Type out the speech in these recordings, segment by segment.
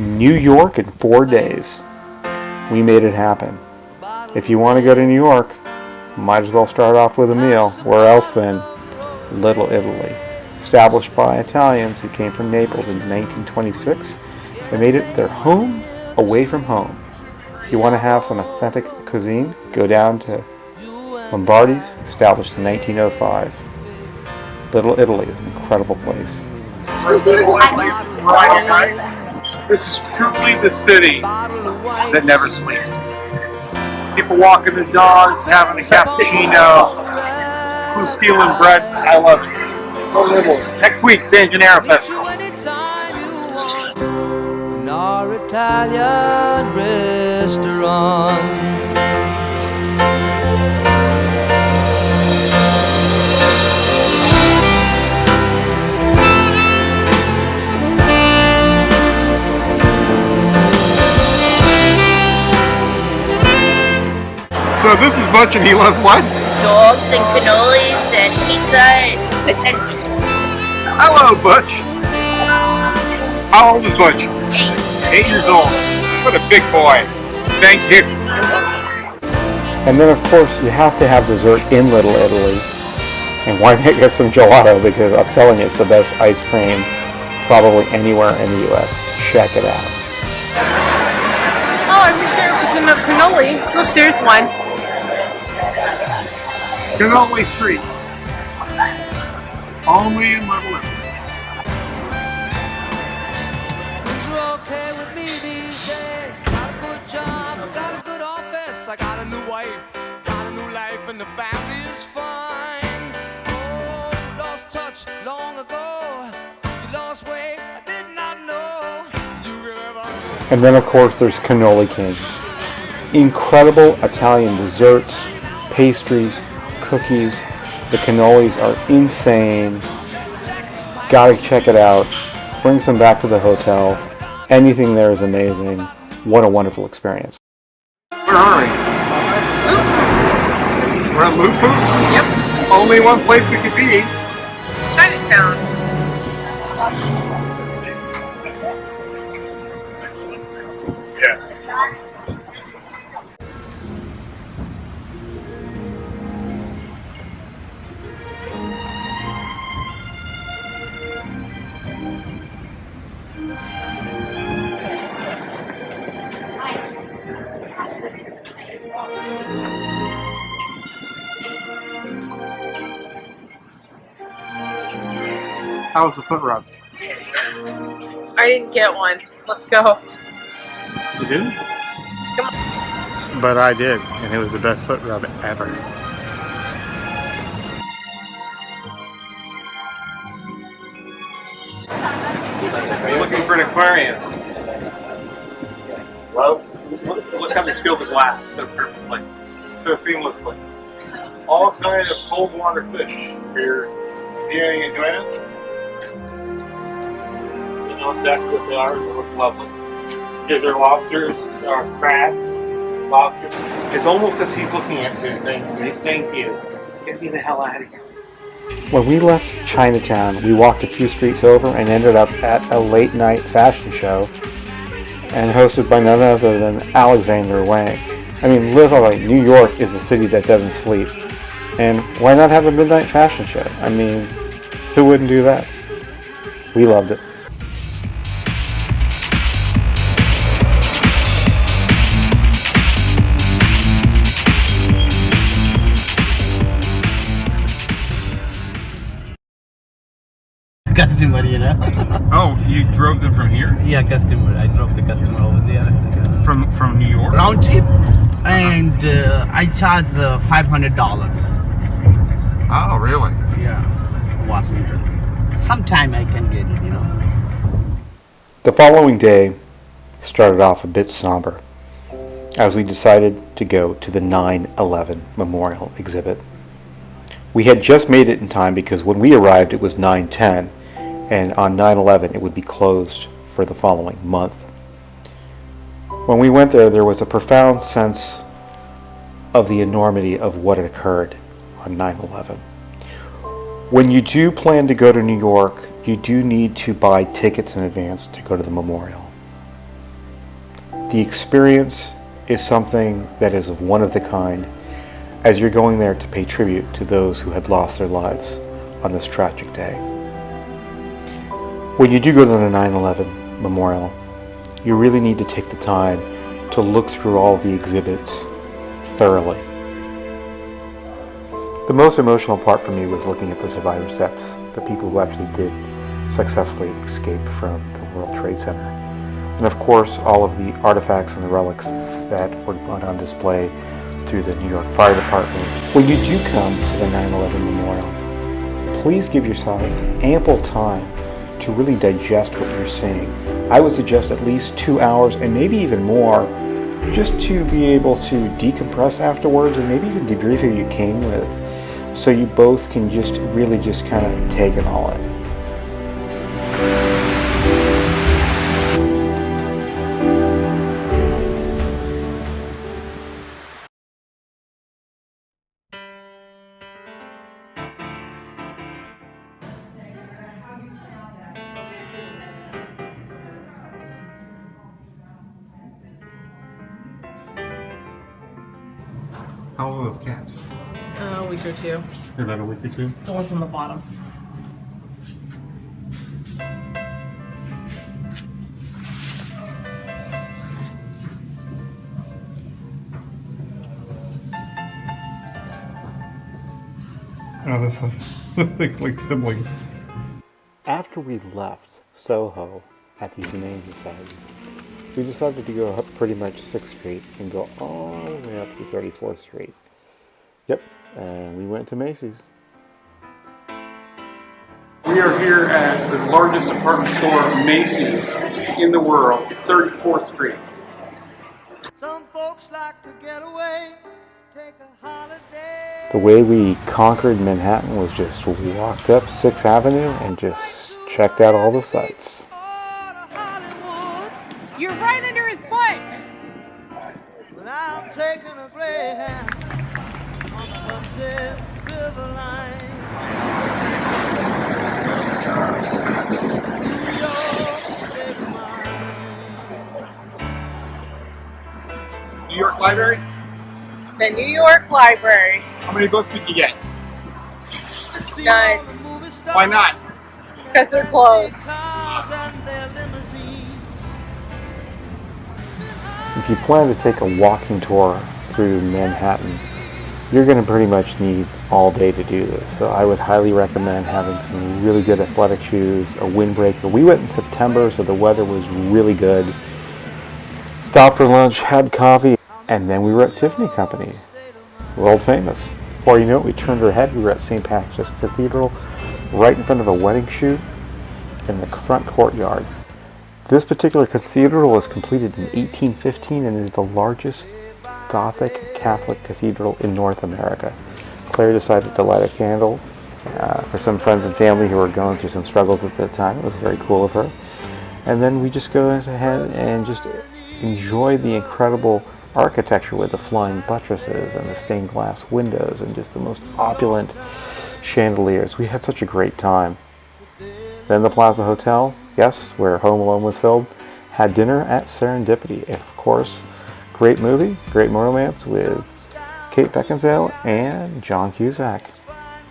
New York in 4 days. We made it happen. If you want to go to New York, might as well start off with a meal. Where else than Little Italy? Established by Italians who came from Naples in 1926, they made it their home away from home. If you want to have some authentic cuisine, go down to Lombardi's, established in 1905. Little Italy is an incredible place. This is truly the city that never sleeps. People walking the dogs, having a cappuccino, who's stealing bread. I love it. Next week, San Gennaro Festival. In our Italian restaurant. So this is Butch and he loves what? Dogs and cannolis and pizza and Hello, Butch. How old is Butch? 8. 8 years old. What a big boy. Thank you. And then of course you have to have dessert in Little Italy. And why not get some gelato, because I'm telling you it's the best ice cream probably anywhere in the US. Check it out. Oh, I wish there was a cannoli. Look, there's one. Cannoli Street. Only in Little Italy. You're okay with me these days. Got a good job, got a good office. I got a new wife, got a new life, and the family is fine. Oh, you lost touch long ago. You lost weight, I did not know. You remember? And then of course there's Cannoli King. Incredible Italian desserts, pastries, cookies. The cannolis are insane. Gotta check it out. Bring some back to the hotel. Anything there is amazing. What a wonderful experience. Where are we? We're at Lufu? Yep. Only one place we could be. Chinatown. Yeah. How was the foot rub? I didn't get one. Let's go. You didn't? Come on. But I did, and it was the best foot rub ever. Looking for an aquarium. Well, look how they seal the glass so perfectly, so seamlessly. All kinds of cold water fish. Here, viewing and enjoying it. You know exactly what they are. They look lovely. These are lobsters, or crabs, lobsters. It's almost as he's looking at you, saying to you, "Get me the hell out of here." When we left Chinatown, we walked a few streets over and ended up at a late night fashion show and hosted by none other than Alexander Wang. I mean, literally, New York is the city that doesn't sleep. And why not have a midnight fashion show? I mean, who wouldn't do that? We loved it. Customer, you know. Oh, you drove them from here? Yeah, customer. I drove the customer over there. From New York? Round trip, and I charge $500. Oh, really? Yeah, Washington. Sometime I can get it, you know. The following day started off a bit somber as we decided to go to the 9/11 Memorial exhibit. We had just made it in time because when we arrived it was 9/10, and on 9/11 it would be closed for the following month. When we went there was a profound sense of the enormity of what had occurred on 9/11. When you do plan to go to New York, you do need to buy tickets in advance to go to the memorial. The experience is something that is one of the kind, as you're going there to pay tribute to those who had lost their lives on this tragic day. When you do go to the 9/11 memorial, you really need to take the time to look through all the exhibits thoroughly. The most emotional part for me was looking at the survivor steps, the people who actually did successfully escape from the World Trade Center. And of course, all of the artifacts and the relics that were put on display through the New York Fire Department. When you do come to the 9/11 memorial, please give yourself ample time to really digest what you're seeing. I would suggest at least 2 hours and maybe even more, just to be able to decompress afterwards and maybe even debrief who you came with, so you both can just really just kind of take it all in. How old are those cats? A week or two. They're about a week or two. The ones on the bottom. Oh, they're like siblings. After we left Soho at the Humane Society, we decided to go up pretty much 6th Street and go all the way up to 34th Street. Yep, and we went to Macy's. We are here at the largest department store, Macy's, in the world, 34th Street. Some folks like to get away, take a holiday. The way we conquered Manhattan was just walked up 6th Avenue and just checked out all the sights. You're right under his butt. But I'm taking a Greyhound on the Hudson River line. New York State of mind. New York Library? The New York Library. How many books did you get? See None. all the movie stars, Why not? Because they're closed. cars and their limousines. If you plan to take a walking tour through Manhattan, you're going to pretty much need all day to do this. So I would highly recommend having some really good athletic shoes, a windbreaker. We went in September, so the weather was really good. Stopped for lunch, had coffee, and then we were at Tiffany Company, world famous. Before you know it, we turned our head, we were at St. Patrick's Cathedral, right in front of a wedding shoot in the front courtyard. This particular cathedral was completed in 1815 and is the largest Gothic Catholic cathedral in North America. Claire decided to light a candle for some friends and family who were going through some struggles at that time. It was very cool of her. And then we just go ahead and just enjoy the incredible architecture with the flying buttresses and the stained glass windows and just the most opulent chandeliers. We had such a great time. Then the Plaza Hotel, yes, where Home Alone was filmed, had dinner at Serendipity. And of course, great movie, great romance with Kate Beckinsale and John Cusack.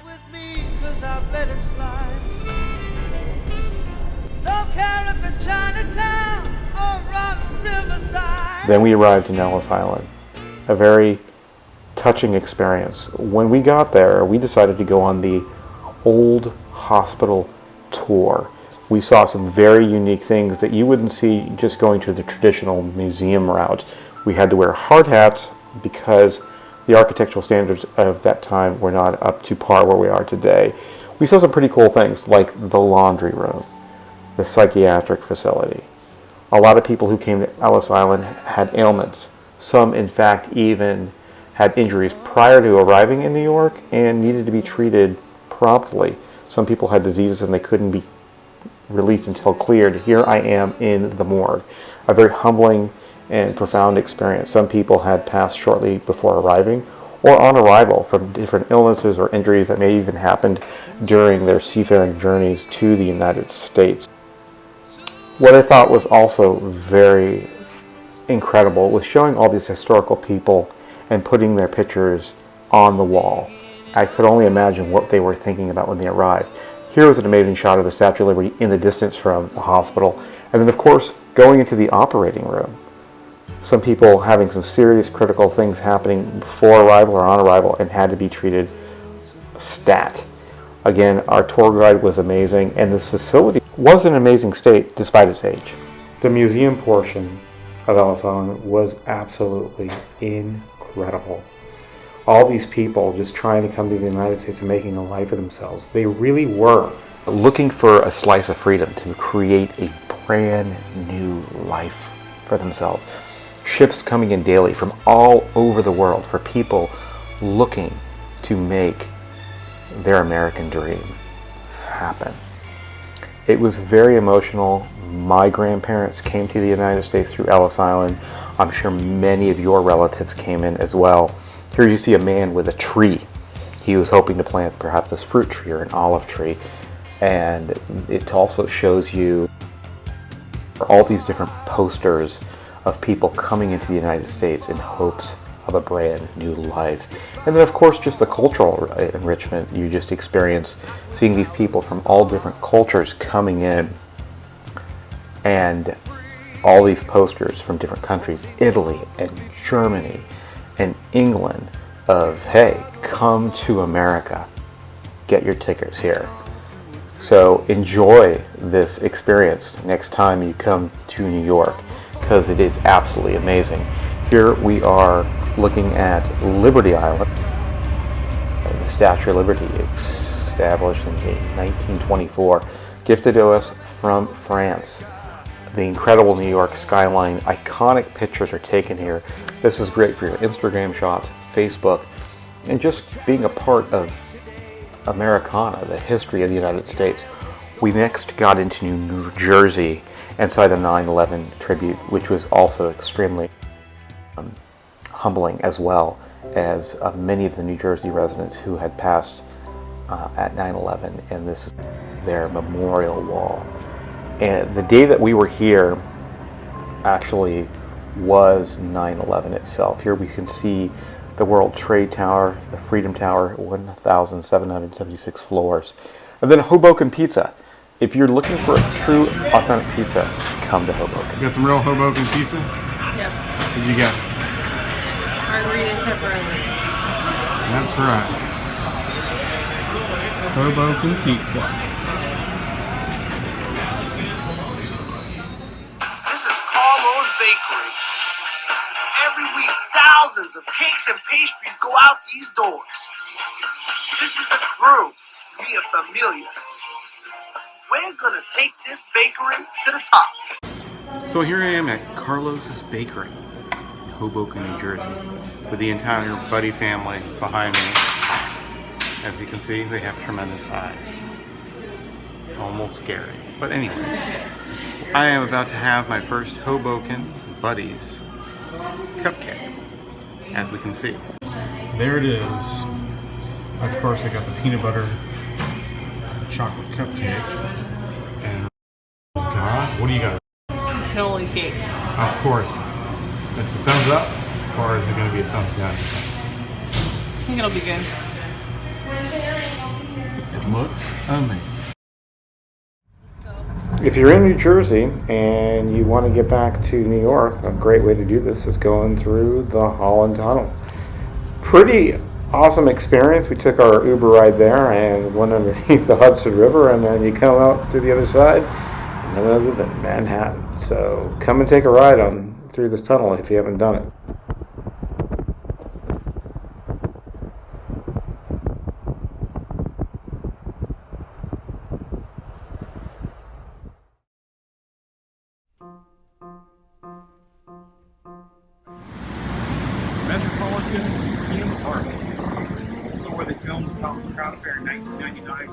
With me 'cause I've let it slide. Don't care if it's Chinatown or Rotten Riverside. Then we arrived in Ellis Island. A very touching experience. When we got there, we decided to go on the old hospital tour. We saw some very unique things that you wouldn't see just going to the traditional museum route. We had to wear hard hats because the architectural standards of that time were not up to par where we are today. We saw some pretty cool things like the laundry room, the psychiatric facility. A lot of people who came to Ellis Island had ailments. Some, in fact, even had injuries prior to arriving in New York and needed to be treated promptly. Some people had diseases and they couldn't be released until cleared. Here I am in the morgue. A very humbling and profound experience. Some people had passed shortly before arriving or on arrival from different illnesses or injuries that may even happened during their seafaring journeys to the United States. What I thought was also very incredible. It was showing all these historical people and putting their pictures on the wall. I could only imagine what they were thinking about when they arrived. Here was an amazing shot of the Statue of Liberty in the distance from the hospital. And then, of course, going into the operating room. Some people having some serious critical things happening before arrival or on arrival and had to be treated stat. Again, our tour guide was amazing, and this facility was in an amazing state despite its age. The museum portion of Ellis Island was absolutely incredible. All these people just trying to come to the United States and making a life of themselves. They really were looking for a slice of freedom to create a brand new life for themselves. Ships coming in daily from all over the world for people looking to make their American dream happen. It was very emotional. My grandparents came to the United States through Ellis Island. I'm sure many of your relatives came in as well. Here you see a man with a tree. He was hoping to plant perhaps this fruit tree or an olive tree. And it also shows you all these different posters of people coming into the United States in hopes of a brand new life. And then of course just the cultural enrichment you just experience, seeing these people from all different cultures coming in, and all these posters from different countries, Italy and Germany and England, of hey, come to America, get your tickets here. So enjoy this experience next time you come to New York, because it is absolutely amazing. Here we are looking at Liberty Island, the Statue of Liberty, established in 1924, gifted to us from France. The incredible New York skyline, iconic pictures are taken here. This is great for your Instagram shots, Facebook, and just being a part of Americana, the history of the United States. We next got into New Jersey and saw the 9/11 tribute, which was also extremely humbling, as well as many of the New Jersey residents who had passed at 9/11, and this is their memorial wall. And the day that we were here actually was 9/11 itself. Here we can see the World Trade Tower, the Freedom Tower, 1,776 floors. And then Hoboken Pizza. If you're looking for a true, authentic pizza, come to Hoboken. You got some real Hoboken pizza? Yep. What you got? Margaritas pepperoni. That's right. Hoboken pizza. This is Carlo's Bakery. Every week, thousands of cakes and pastries go out these doors. This is the crew, Mia Familia. We're gonna take this bakery to the top. So here I am at Carlos's Bakery, in Hoboken, New Jersey, with the entire Buddy family behind me. As you can see, they have tremendous eyes. Almost scary. But anyways, I am about to have my first Hoboken Buddies cupcake, as we can see. There it is. Of course, I got the peanut butter chocolate cupcake. And God, what do you got? Cannoli cake. Of course. It's a thumbs up, or is it going to be a thumbs down? I think it'll be good. It looks amazing. If you're in New Jersey and you want to get back to New York, a great way to do this is going through the Holland Tunnel. Pretty awesome experience. We took our Uber ride there and went underneath the Hudson River, and then you come out to the other side, none other than Manhattan. So come and take a ride on through this tunnel if you haven't done it. Metropolitan Museum of Art. Also where they filmed the Thomas Crown Affair in 1999.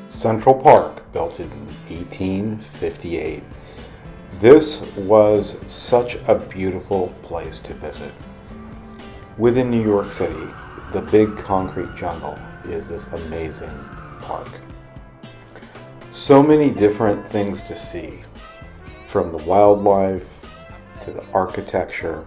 Central Park, built in 1858. This was such a beautiful place to visit. Within New York City, the big concrete jungle is this amazing park. So many different things to see, from the wildlife to the architecture,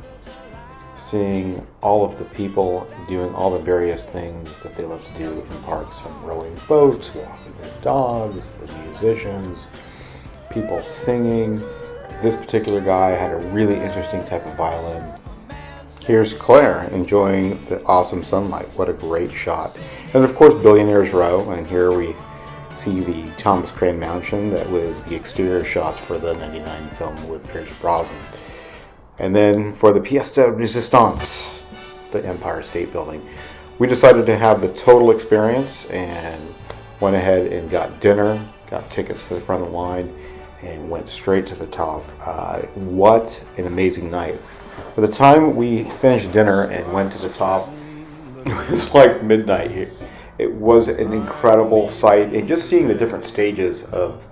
seeing all of the people doing all the various things that they love to do in parks, from rowing boats, walking their dogs, the musicians, people singing. This particular guy had a really interesting type of violin. Here's Claire enjoying the awesome sunlight. What a great shot. And of course, Billionaires Row, and here we see the Thomas Crane Mansion that was the exterior shots for the 99 film with Pierce Brosnan. And then for the pièce de résistance, the Empire State Building, we decided to have the total experience and went ahead and got dinner, got tickets to the front of the line, and went straight to the top. What an amazing night. By the time we finished dinner and went to the top, it was like midnight. It was an incredible sight, and just seeing the different stages of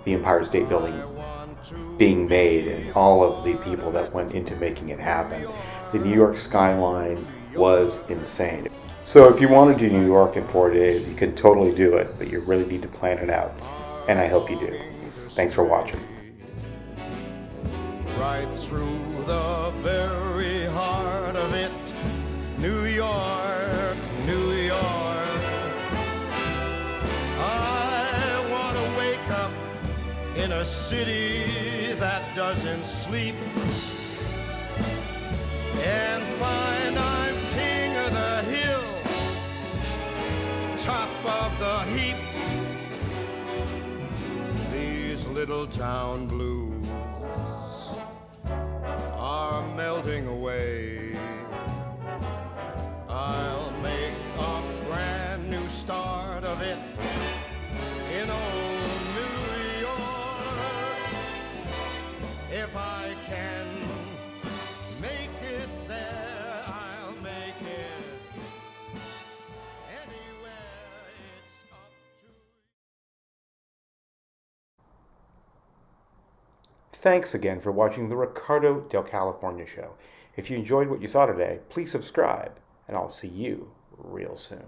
the Empire State Building being made and all of the people that went into making it happen. The New York skyline was insane. So if you want to do New York in 4 days, you can totally do it, but you really need to plan it out, and I hope you do. Thanks for watching. Right through the very heart of it, New York, New York. I want to wake up in a city that doesn't sleep and find I'm king of the hill, top of the heap. These little town blues are melting away. I'll make a brand new start of it in old New York. If I can make it there, I'll make it anywhere. It's up to you. Thanks again for watching the Ricardo Del California Show. If you enjoyed what you saw today, please subscribe, and I'll see you real soon.